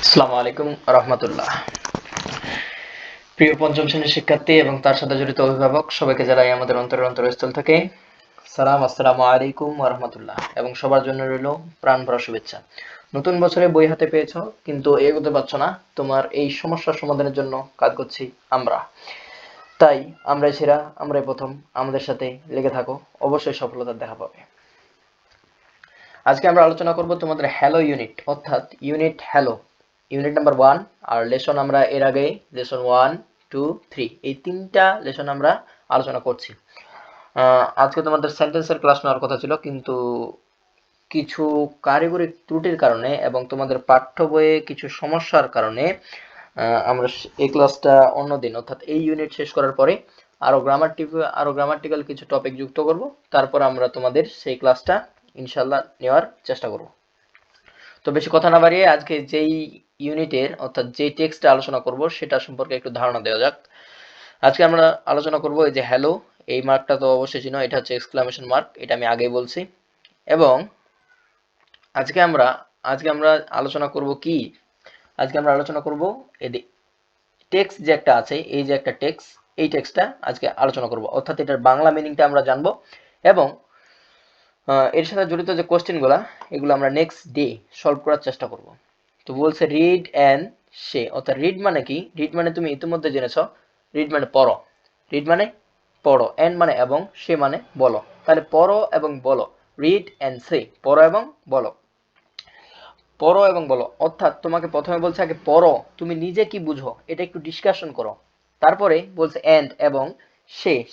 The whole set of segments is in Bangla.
আসসালামু আলাইকুম রহমতুল্লাহ। প্রিয় পঞ্চম শ্রেণীর শিক্ষার্থী এবং তার সাথে জড়িত অভিভাবক সবাইকে জানাই আমাদের অন্তরস্থল থেকে সালাম, আসসালামু আলাইকুম রহমতুল্লাহ এবং সবার জন্য রইল প্রাণ ভরা শুভেচ্ছা। নতুন বছরে বই হাতে পেয়েছো কিন্তু এগোতে পারছো না, তোমার এই সমস্যার সমাধানের জন্য কাজ করছি আমরা। তাই আমরাই সেরা, আমরাই প্রথম, আমাদের সাথে লেগে থাকো, অবশ্যই সফলতার দেখা পাবে। আজকে আমরা আলোচনা করব তোমাদের হ্যালো ইউনিট, অর্থাৎ ইউনিট হ্যালো, ইউনিট নাম্বার 1। আর লেসন আমরা এর আগে লেসন 1, 2, 3 এই তিনটা লেসন আমরা আলোচনা করছি। আজকে তোমাদের সেন্টেন্সের ক্লাস নেওয়ার কথা ছিল, কিন্তু কিছু কারিগরি ত্রুটির কারণে এবং তোমাদের পাঠ্য বইয়ে কিছু সমস্যার কারণে আমরা এই ক্লাসটা অন্যদিন, অর্থাৎ এই ইউনিট শেষ করার পরে আরো গ্রামাটিক্যাল কিছু টপিক যুক্ত করব, তারপর আমরা তোমাদের সেই ক্লাসটা ইনশাল্লাহ নেওয়ার চেষ্টা করব। তো বেশি কথা না বাড়িয়ে আজকে যেই ইউনিটের অর্থাৎ যে টেক্সটটা আলোচনা করব সেটা সম্পর্কে একটু ধারণা দেওয়া যাক। আজকে আমরা আলোচনা করব এই যে হ্যালো, এই মার্কটা তো অবশ্যই চিনো, এটা হচ্ছে এক্সক্লামেশন মার্ক, এটা আমি আগেই বলছি। এবং আজকে আমরা আলোচনা করব কি, আজকে আমরা আলোচনা করব এই টেক্সট যে একটা আছে, এই যে একটা টেক্সট, এই টেক্সটটা আজকে আলোচনা করব, অর্থাৎ এটার বাংলা মিনিংটা আমরা জানবো এবং এর সাথে জড়িত যে কোশ্চেনগুলো এগুলো আমরা নেক্সট ডে সলভ করার চেষ্টা করব। তো বলছে রিড অ্যান্ড সে, অর্থাৎ রিড মানে কি, রিড মানে তুমি ইতিমধ্যে জেনেছ, রিড মানে পড়ো, রিড মানে পড়ো, অ্যান্ড মানে এবং, সে মানে বলো, তাহলে পড়ো এবং বলো, রিড অ্যান্ড সে, পড়ো এবং বলো। পড়ো এবং বলো অর্থাৎ তোমাকে প্রথমে বলছে আগে পড়ো, তুমি নিজে কি বুঝো এটা একটু ডিসকাশন করো, তারপরে বলছে অ্যান্ড এবং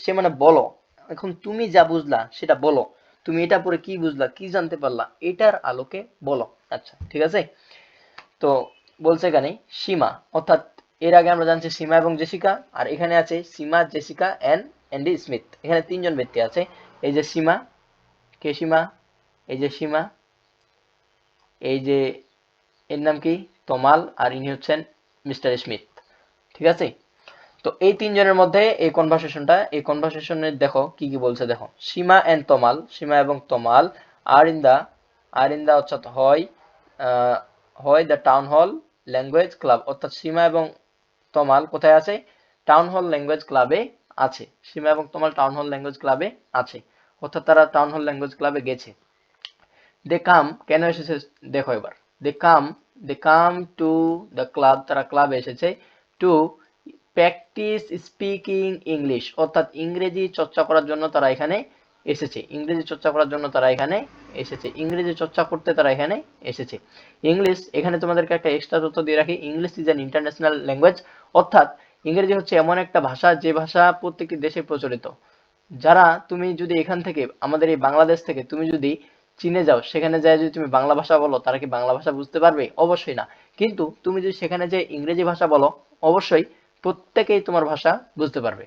সে মানে বলো, এখন তুমি যা বুঝলা সেটা বলো, তুমি এটা পড়ে কি বুঝলা, কি জানতে পারলা, এটার আলোকে বলো। আচ্ছা ঠিক আছে। তো বলছে এখানে সীমা, অর্থাৎ এর আগে আমরা জানছি সীমা এবং জেসিকা, আর এখানে আছে সীমা, জেসিকা অ্যান্ড অ্যান্ডি স্মিথ, এখানে তিনজন ব্যক্তি আছে। এই যে সীমা, কে সীমা, এই যে সীমা, এই যে এর নাম কি, তমাল, আর ইনি হচ্ছেন মিস্টার স্মিথ। ঠিক আছে। তো এই তিনজনের মধ্যে এই কনভারসেশনে দেখো কি কি বলছে, দেখো সীমা এন্ড তমাল, সীমা এবং তমাল আর ইন দা অর্থাৎ হয় the town hall language club, অর্থাৎ সীমা এবং তমাল কোথায় আছে, টাউন হল ল্যাঙ্গুয়েজ ক্লাবে আছে, সীমা এবং তমাল টাউন হল ল্যাঙ্গুয়েজ ক্লাবে আছে, অর্থাৎ তারা টাউন হল ল্যাঙ্গুয়েজ ক্লাবে গেছে। দে কাম, কেন এসেছে দেখো এবার, দে কাম টু দ্য ক্লাব, তারা ক্লাবে এসেছে, টু প্র্যাকটিস স্পিকিং ইংলিশ, অর্থাৎ ইংরেজি চর্চা করার জন্য তারা এখানে এসেছে, ইংরেজি চর্চা করার জন্য তারা এখানে এসেছে, ইংরেজি চর্চা করতে তারা এখানে এসেছে। ইংলিশ, এখানে তোমাদেরকে একটা এক্সট্রা তথ্য দিয়ে রাখি, English is an international language, অর্থাৎ ইংরেজি হচ্ছে এমন একটা ভাষা যে ভাষা প্রত্যেকটি দেশে প্রচলিত। যারা তুমি যদি এখান থেকে আমাদের এই বাংলাদেশ থেকে তুমি যদি চীনে যাও, সেখানে যায় যদি তুমি বাংলা ভাষা বলো, তারা কি বাংলা ভাষা বুঝতে পারবে? অবশ্যই না। কিন্তু তুমি যদি সেখানে যে ইংরেজি ভাষা বলো, অবশ্যই প্রত্যেকেই তোমার ভাষা বুঝতে পারবে।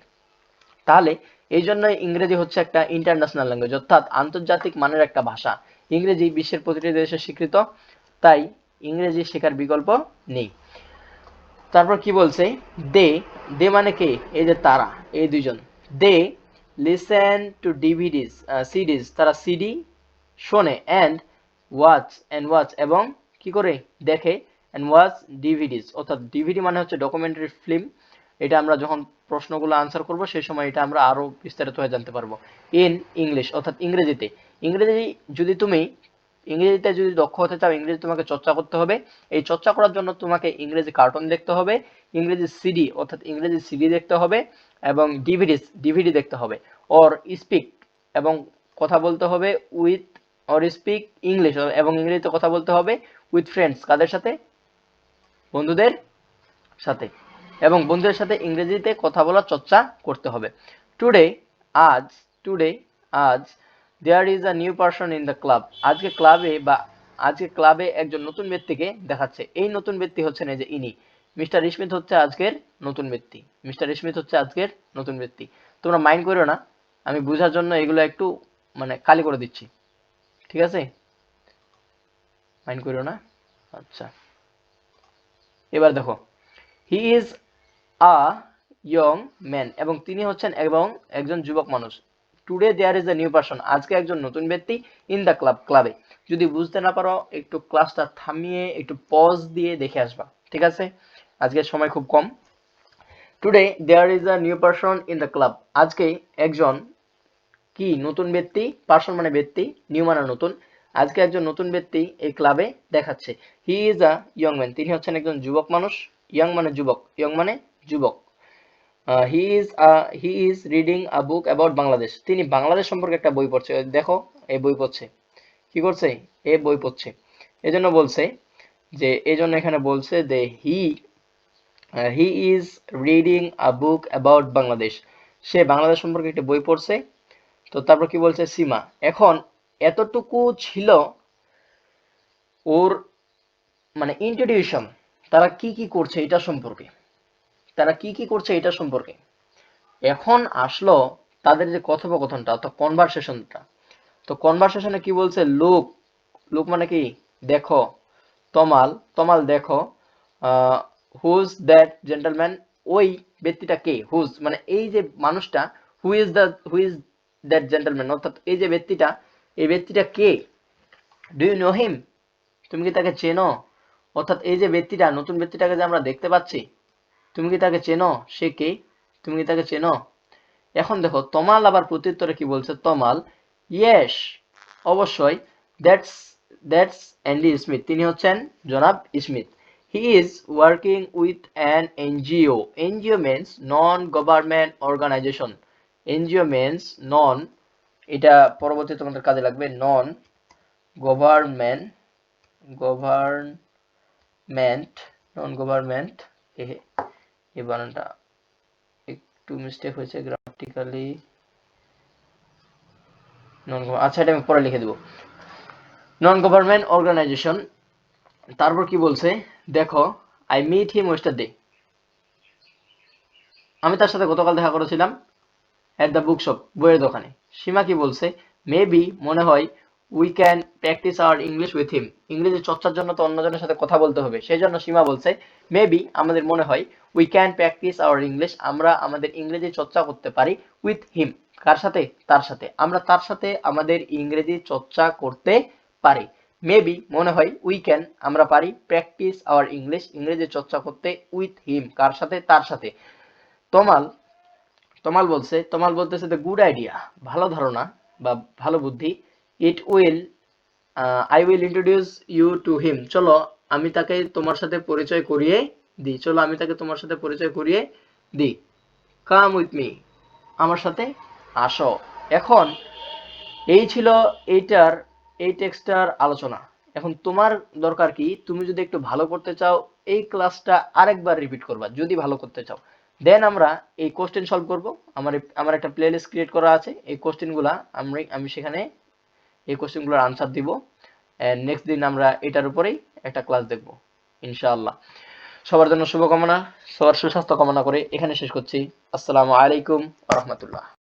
তাহলে এই জন্য ইংরেজি হচ্ছে একটা ইন্টারন্যাশনাল ল্যাঙ্গুয়েজ, অর্থাৎ আন্তর্জাতিক মানের একটা ভাষা। ইংরেজি বিশ্বের প্রতিটি দেশে স্বীকৃত, তাই ইংরেজি শেখার বিকল্প নেই। তারপর কি বলছে, দে, দে মানে কে, এই যে তারা, এই দুইজন, দে লিসেন টু ডিভিডিস, সিডিস, তারা সিডি শোনে, ওয়াচ এবং কি করে দেখে, অ্যান্ড ওয়াচ ডিভিডিস, অর্থাৎ ডিভিডি মানে হচ্ছে ডকুমেন্টারি ফিল্ম। এটা আমরা যখন প্রশ্নগুলো আনসার করব সেই সময় এটা আমরা আরো বিস্তারিত হয়ে জানতে পারবো। ইন ইংলিশ, অর্থাৎ ইংরেজিতে, ইংরেজি যদি তুমি ইংরেজিতে যদি দক্ষ হতে চাও, ইংরেজি তোমাকে চর্চা করতে হবে। এই চর্চা করার জন্য তোমাকে ইংরেজি কার্টুন দেখতে হবে, ইংরেজি সিডি অর্থাৎ ইংরেজি সিডি দেখতে হবে, এবং ডিভিডি দেখতে হবে। অর স্পিক, এবং কথা বলতে হবে উইথ, অর স্পিক ইংলিশ, এবং ইংরেজিতে কথা বলতে হবে উইথ ফ্রেন্ডস, কাদের সাথে, বন্ধুদের সাথে, এবং বন্ধুদের সাথে ইংরেজিতে কথা বলার চর্চা করতে হবে। টুডে, আজ, টুডে, আজ, there is a new person in the club, আজকে ক্লাবে একজন নতুন ব্যক্তিকে দেখাচ্ছে। এই নতুন ব্যক্তি হচ্ছেন এই যে ইনি, মিস্টার স্মিথ হচ্ছে আজকের নতুন ব্যক্তি, মিস্টার স্মিথ হচ্ছে আজকের নতুন ব্যক্তি। তোমরা মাইন্ড করো না, আমি বোঝার জন্য এগুলো একটু মানে কালি করে দিচ্ছি, ঠিক আছে, মাইন্ড করো না। আচ্ছা, এবার দেখো, he is a young man, এবং তিনি হচ্ছেন এবং একজন যুবক মানুষ। Today there is a new person, আজকে একজন নতুন ব্যক্তি, ইন দ্য ক্লাবে, যদি বুঝতে না পারো একটু ক্লাসটা থামিয়ে একটু পজ দিয়ে দেখে আসবা, ঠিক আছে? আজকের সময় খুব কম। Today there is a new person in the club. আজকে একজন কি নতুন ব্যক্তি, পারসন মানে ব্যক্তি, নিউ মানে নতুন। আজকে একজন নতুন ব্যক্তি এই ক্লাবে দেখাচ্ছে। হি ইজ আ ইয়ং ম্যান। তিনি হচ্ছেন একজন যুবক মানুষ। ইয়ং মানে যুবক, ইয়ং মানে যুবক। হি is reading a book about Bangladesh. তিনি বাংলাদেশ সম্পর্কে একটা বই পড়ছে। দেখো, এই বই পড়ছে। কি করছে? এ বই পড়ছে। এজন্য বলছে যে, এজন্য এখানে বলছে যে he is reading a book about Bangladesh. সে বাংলাদেশ সম্পর্কে একটা বই পড়ছে। তো তারপর কি বলছে? সীমা। এখন এতটুকু ছিল ওর মানে ইন্ট্রোডিউশন, তারা কি কি করছে এটা সম্পর্কে, তারা কি কি করছে এটা সম্পর্কে। এখন আসলো তাদের যে কথোপকথনটা অর্থাৎ কনভারসেশনটা। তো কনভারসেশনে কি বলছে? লুক, লুক মানে কি? দেখো। তমাল, তমাল দেখো। হুজ দ্যাট জেন্টলম্যান, ওই ব্যক্তিটা কে? হুজ মানে এই যে মানুষটা, হু ইজ দ্যাট জেন্টলম্যান অর্থাৎ এই যে ব্যক্তিটা, এই ব্যক্তিটা কে? Do you know him? তুমি কি তাকে চেনো? অর্থাৎ এই যে ব্যক্তিটা, নতুন ব্যক্তিটাকে যে আমরা দেখতে পাচ্ছি, তুমি কি তাকে চেনো? সে কে? তুমি কি তাকে চেনো? এখন দেখো তমাল আবার প্রত্যুত্তরে কি বলছে? তমাল, ইয়েস, অবশ্যই। That's that's Andy Smith. তিনি হচ্ছেন জনাব Smith. He is working with an NGO. NGO means non government organisation. NGO means non, এটা পরবর্তীতে তোমাদের কাজে লাগবে, non government, government, non government, এই বানানটা একটু মিস্টেক হয়েছে গ্রামাটিক্যালি। আচ্ছা, এটা আমি পরে লিখে দেবো, নন গভর্নমেন্ট অর্গানাইজেশন। তারপর কি বলছে? দেখো, আই মিট হিম ওয়েস্টারডে। আমি তার সাথে গতকাল দেখা করেছিলাম এট দ্য বুক শপ, বইয়ের দোকানে। সীমা কি বলছে? মেবি, মনে হয়, we can practise our English with him. ইংরেজি চর্চার জন্য তো অন্যজনের সাথে কথা বলতে হবে, সেই জন্য সীমা বলছে মেবি, আমাদের মনে হয়, we can practise our English, আমরা আমাদের ইংরেজি চর্চা করতে পারি, উইথ হিম, কার সাথে? তার সাথে। আমরা তার সাথে আমাদের ইংরেজি চর্চা করতে পারি। মেবি মনে হয়, উই ক্যান আমরা পারি, প্র্যাকটিস আওয়ার ইংলিশ ইংরেজি চর্চা করতে, উইথ হিম কার সাথে? তার সাথে। তমাল, তমাল বলতেছে দ্য গুড আইডিয়া, ভালো ধারণা বা ভালো বুদ্ধি। It will, I will introduce you to him. চলো আমি তাকে তোমার সাথে পরিচয় করিয়ে দিই, চলো আমি তাকে তোমার সাথে পরিচয় করিয়ে দিই। কাম উইথ মি, আমার সাথে আসো। এখন এই ছিল এইটার, এই টেক্সটার আলোচনা। এখন তোমার দরকার কি? তুমি যদি একটু ভালো করতে চাও, এই ক্লাসটা আরেকবার রিপিট করবা যদি ভালো করতে চাও। দেন আমরা এই কোশ্চেন সলভ করব। আমার একটা প্লেলিস্ট ক্রিয়েট করা আছে, এই কোশ্চেনগুলা আমি সেখানে এই কোশ্চেনগুলোর আনসার দিব। নেক্সট দিন আমরা এটার উপরেই একটা ক্লাস দেখব ইনশাআল্লাহ। সবার জন্য শুভকামনা, সবার সুস্বাস্থ্য কামনা করে এখানে শেষ করছি। আসসালামু আলাইকুম ওয়া রাহমাতুল্লাহ।